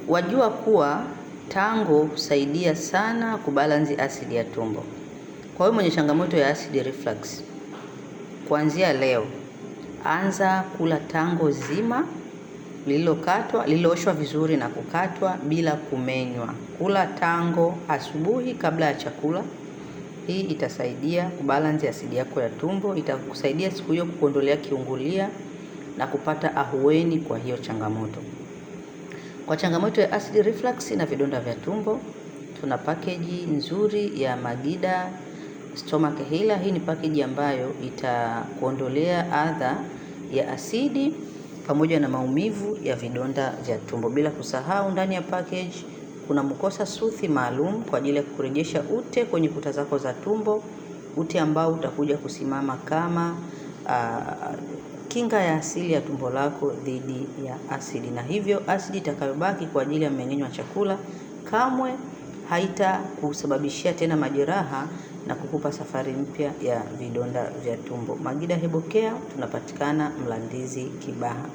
Wajua kuwa tango husaidia sana kubalansi asidi ya tumbo. Kwa hiyo mwenye changamoto ya acid reflux, kuanzia leo anza kula tango zima lililooshwa vizuri na kukatwa bila kumenywa. Kula tango asubuhi kabla ya chakula. Hii itasaidia kubalansi asidi yako ya tumbo, itakusaidia siku hiyo kukuondolea kiungulia na kupata ahueni kwa hiyo changamoto. Kwa changamoto ya acid reflux na vidonda vya tumbo, tuna package nzuri ya Magida Stomach Healer. Hii ni package ambayo itakuondolea adha ya asidi pamoja na maumivu ya vidonda vya tumbo. Bila kusahau, ndani ya package kuna mukosa suthi maalum kwa ajili ya kurejesha ute kwenye kuta zako za tumbo, ute ambao utakuja kusimama kama kinga ya asili ya tumbo lako dhidi ya asidi, na hivyo asidi itakayobaki kwa ajili ya mmeng'enyo wa chakula kamwe haitakusababishia tena majeraha na kukupa safari mpya ya vidonda vya tumbo. Magida Herbal Care tunapatikana Mlandizi Kibaha.